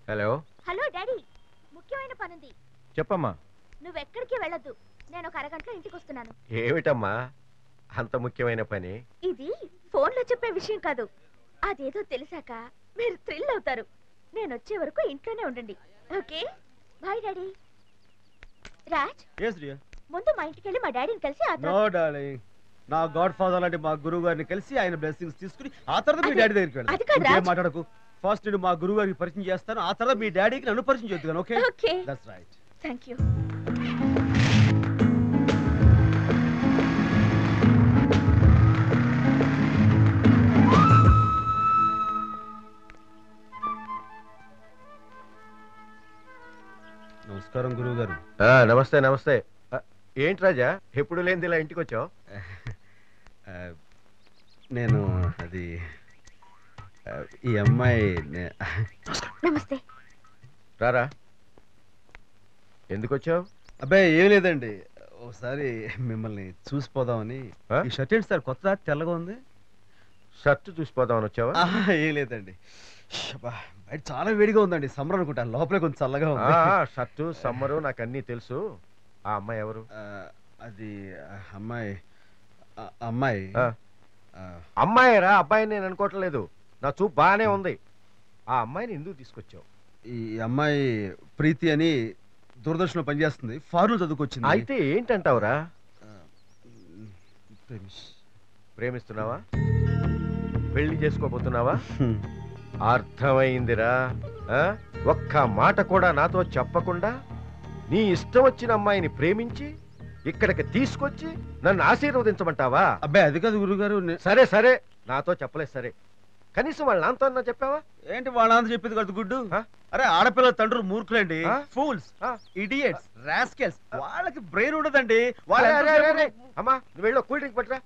Hello hello daddy, ముఖ్యమైన పనుంది. చెప్పమ్మా. నువ్వెక్కడికి వెళ్ళొద్దు, నేను ఒక అరగంటలో ఇంటికి వస్తున్నాను. ఏమిటమ్మా అంత ముఖ్యమైన పని? ఇది ఫోన్లో చెప్పే విషయం కాదు, అదేదో తెలిసాక మీరు థ్రిల్ అవుతారు. నేను వచ్చే వరకు ఇంట్లోనే ఉండండి, ఓకే? Bye daddy. రాజ్, ముందు మా ఇంటికి వెళ్ళి మా డాడీని కలిసి నా గాడ్ ఫాదర్ లాంటి మా గురువు గారిని కలిసి ఆయన బ్లెస్సింగ్స్ తీసుకుని ఆ తర్వాత మీ డాడీ దగ్గరికి వెళ్ళాలి. మాట్లాడకు, ఫస్ట్ నేను మా గురువు గారికి పరిచయం చేస్తాను, ఆ తర్వాత మీ డాడీకి నన్ను పరిచయం చేద్దాను. Okay okay, that's right. Thank you. నమస్కారం గురువు గారు. నమస్తే నమస్తే. ఏంటి రాజా ఎప్పుడు లేనిది ఇలా ఇంటికి వచ్చావు? నేను అది ఈ అమ్మాయి నమస్తే. రారా, ఎందుకు వచ్చావు? అబ్బాయి ఏం లేదండి, ఒకసారి మిమ్మల్ని చూసిపోదామని. ఈ షర్ట్ ఏంటి సార్ కొత్తదా, తెల్లగా ఉంది? షర్ట్ చూసిపోదామని వచ్చావా? ఏం లేదండి, బయట చాలా వేడిగా ఉందండి, సమ్మర్ అనుకుంటా, లోపలే కొంచెం చల్లగా ఉంది. షర్టు సమ్మరు నాకు అన్నీ తెలుసు. ఆ అమ్మాయి ఎవరు? అది అమ్మాయి అమ్మాయి అమ్మాయిరా, అబ్బాయి నేను అనుకోవట్లేదు, నా చూపు బాగానే ఉంది. ఆ అమ్మాయిని ఎందుకు తీసుకొచ్చావు? ఈ అమ్మాయి ప్రీతి అని దూరదర్శన్లో పనిచేస్తుంది, ఫారెన్ చదువుకొచ్చింది. అయితే ఏంటంటావురా? ప్రేమిస్తున్నావా? పెళ్లి చేసుకోబోతున్నావా? అర్థమైందిరా. ఒక్క మాట కూడా నాతో చెప్పకుండా నీ ఇష్టం వచ్చిన అమ్మాయిని ప్రేమించి ఇక్కడికి తీసుకొచ్చి నన్ను ఆశీర్వదించమంటావా? అబ్బాయి అది కాదు గురుగారు. సరే సరే, నాతో చెప్పలేదు సరే, కనీసం వాళ్ళ నాన్నతో అన్నా చెప్పావా? ఏంటి వాళ్ళ నాన్న చెప్పేది కాదు గుడ్డు. అరే ఆడపిల్ల తండ్రులు మూర్ఖులండి, ఫూల్స్, ఇడియట్స్, రాస్కెల్స్, వాళ్ళకి బ్రెయిన్ ఉండదండి. అమ్మా నువ్వు వెళ్ళో కూల్ డ్రింక్ పట్టరా.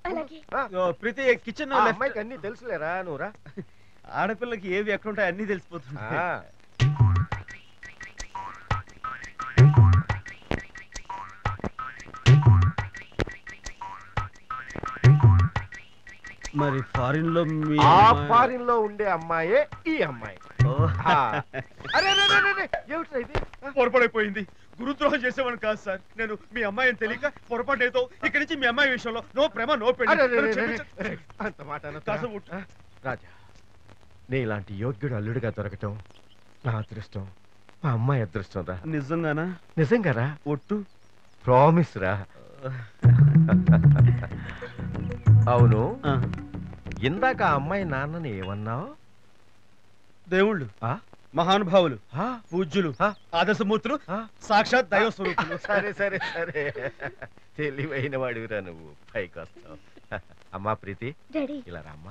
ప్రీతి కిచెన్ అమ్మాయికి అన్ని తెలుసులేరా, నువ్వురా. ఆడపిల్లకి ఏవి ఎక్కడ ఉంటాయి అన్ని తెలిసిపోతున్నాయి. మరి ఫారిన్ లో ఫారిన్ లో ఉండే అమ్మాయే ఈ అమ్మాయి. పొరపాడైపోయింది, గురుద్రోహం చేసేవాడు కాదు సార్ నేను. మీ అమ్మాయి అని తెలియక పొరపాటు అయితే ఇక్కడి నుంచి మీ అమ్మాయి విషయంలో నో ప్రేమ నో పెళ్లి. అంత మాట రాజా, నీ ఇలాంటి యోగ్యుడు అల్లుడిగా దొరకటం నా అదృష్టం, మా అమ్మాయి అదృష్టం రా. నిజంగానా? నిజంగారా, ఒట్టు ప్రామిస్ రా. అవును, ఇందాక ఆ అమ్మాయి నాన్నని ఏమన్నావు? దేవుళ్ళు, మహానుభావులు, పూజ్యులు, ఆదర్శమూర్తులు, సాక్షాత్ దైవ స్వరూపులు. సరే సరే సరే, తెలివైన వాడివిరా నువ్వు, పైకి వస్తావు. అమ్మా ప్రీతి, ఇలా రామ్మా.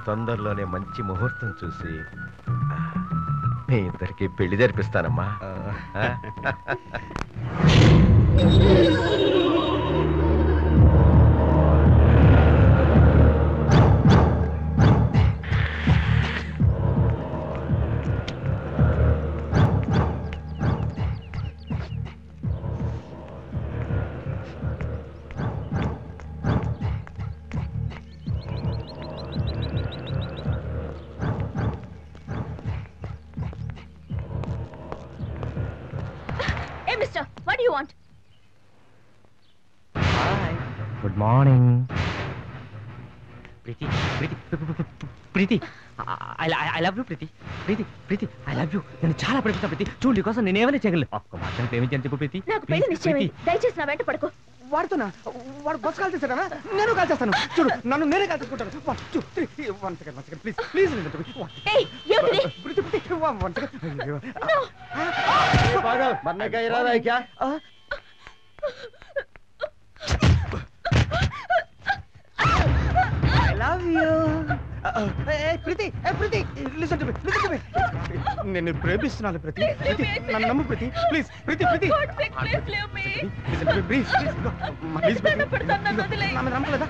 తొందరలోనే మంచి ముహూర్తం చూసి మీ ఇద్దరికి పెళ్లి జరిపిస్తానమ్మా. What do you want? Hi. Good morning. Preeti, Preeti, I love you, Preeti. Preeti, I love you. నేను చాలా ప్రేమిస్తా ప్రీతి. చూడు నీ కోసం నేను ఏమైనా చేయగలను. ఒక్క మాట ప్రేమించని చెప్పు ప్రీతి. నాకు పెళ్లి నిశ్చయమే, దయచేసి నా వెంట పడకు. వాడుతున్నా, వాడు బస్ కాల్ చేశాడా? నేను కాల్ చేస్తాను. చూడు నన్ను నేనే కాల్ చేసుకుంటాను. 1 2 3 1 సెకండ్ ప్లీజ్ ప్లీజ్. ఏయ్ ఏమిటి? ప్రీతి 1 సెకండ్. పాగల్ మరనే కా ఇరాదా है क्या? I love you. Preethi listen to me. నేను ప్రేమిస్తున్నాను ప్రీతి. నన్ను నమ్ము Preeti, please. Preeti Please leave me. Please నన్ను నమ్మలేదా?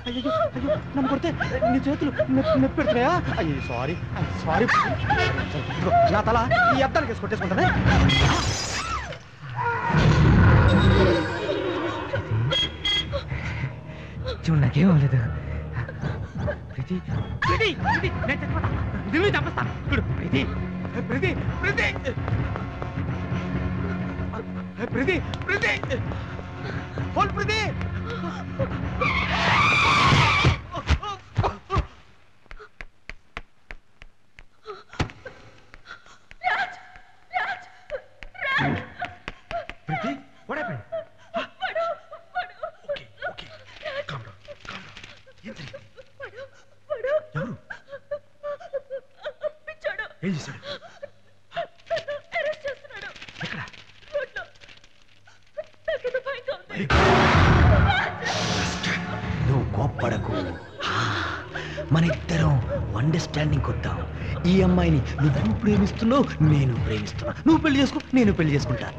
అయ్యో నన్ను కొడితే నీ చేతులు నొప్పి పెడుతున్నాయా? అయ్యో సారీ. నా తల ఈ అద్దానికి వేసి కొట్టేసుకుంటానే. చూడు నాకేం అవ్వలేదు. ప్రీతి ప్రీతి ప్రీతి నేను చచ్చిపోతా నిన్ను చంపేస్తా చూడు ప్రీతి ప్రీతి ప్రీతి ప్రీతి ప్రీతి హోల్ Preeti Preeti what happened? Okay, okay. Calm down, calm down. ఏం జరిగింది? ఎవరు? ఏం చేశాడు? ఎక్కడ? నువ్వు కోప్పడకు మనిద్దరం అండర్స్టాండింగ్ కొద్దాం. ఈ అమ్మాయిని నువ్వు ప్రేమిస్తున్నావు, నేను ప్రేమిస్తున్నా. నువ్వు పెళ్లి చేసుకో, నేను పెళ్లి చేసుకుంటా.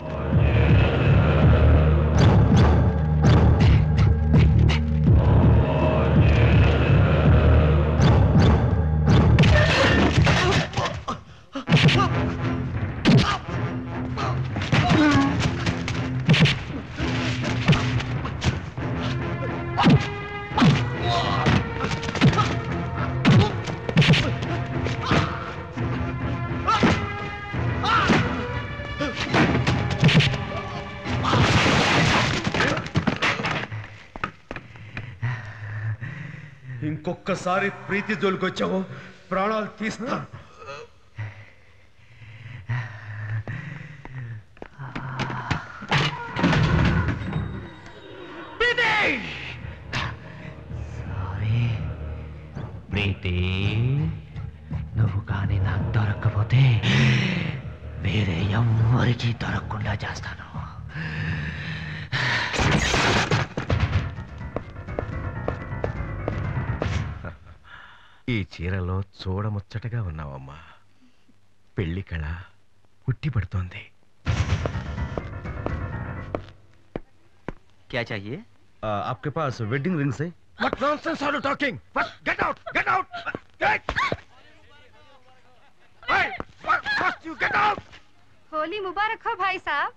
ఇంకొక్కసారి ప్రీతి జోలికి వచ్చావు ప్రాణాలు తీస్తా. ప్రీతి నువ్వు కానీ నాకు దొరక్కపోతే వేరే ఎవ్వరికీ దొరకకుండా చేస్తాను. ఈ చీరలో చూడముచ్చటగా ఉన్నావమ్మా. పెళ్లి కళ ఉట్టిపడుతోంది. क्या चाहिए? आपके पास वेडिंग रिंग्स है? What nonsense are you talking? What? Get out! Get out! Get! Hey! First you get out! Holi मुबारक हो भाई साहब.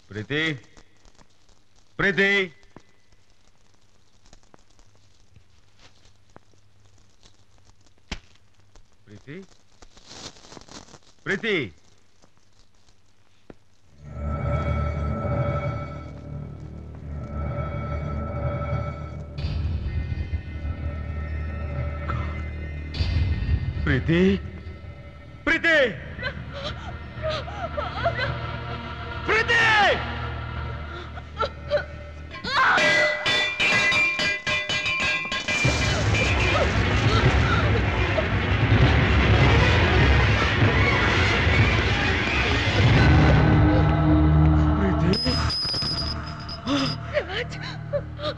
प्रीति प्रीति प्रीति प्रीति प्रीति प्रीति प्रीति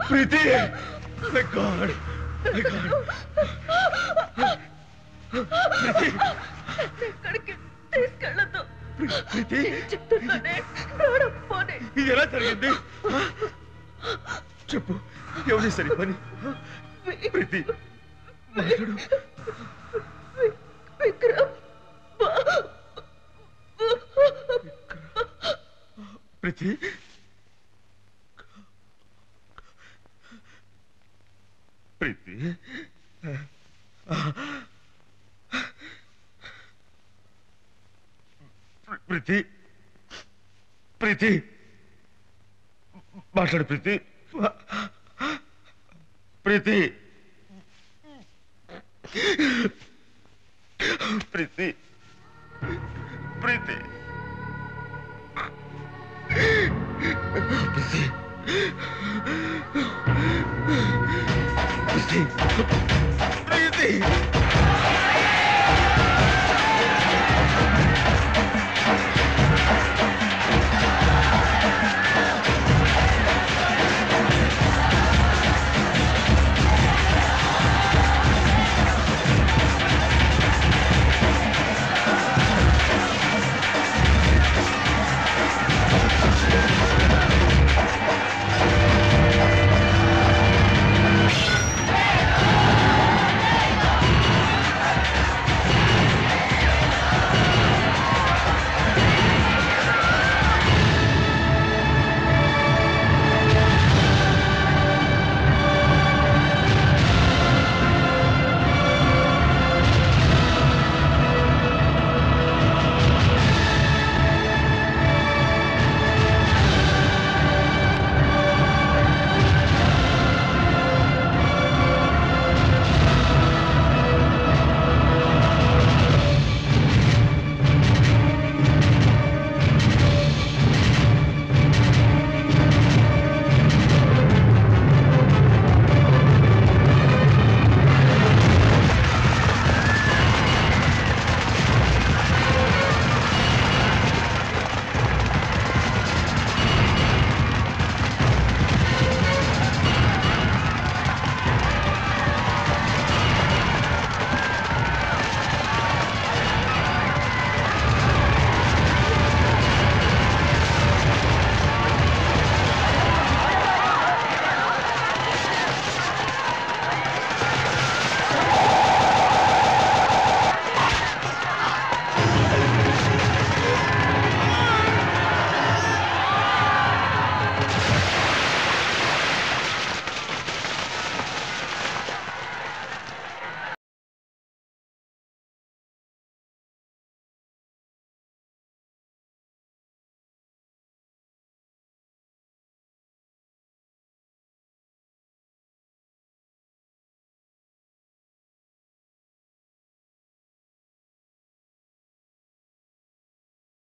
प्रीति my God my God प्रीति ఎక్కడికి తీసుకెళ్ళదు. ప్రీతి చెప్తున్నానే ప్రాణం పోనీ. ఇది ఎలా జరిగింది చెప్పు. ఎవరు చేశారు ఈ పని? ప్రీతి మాట్లాడు. విక్రమ్ ప్రీతి ప్రీతి ప్రీతి ప్రీతి మాట్లాడు ప్రీతి ప్రీతి ప్రీతి ప్రీతి ప్రీతి ప్రీతి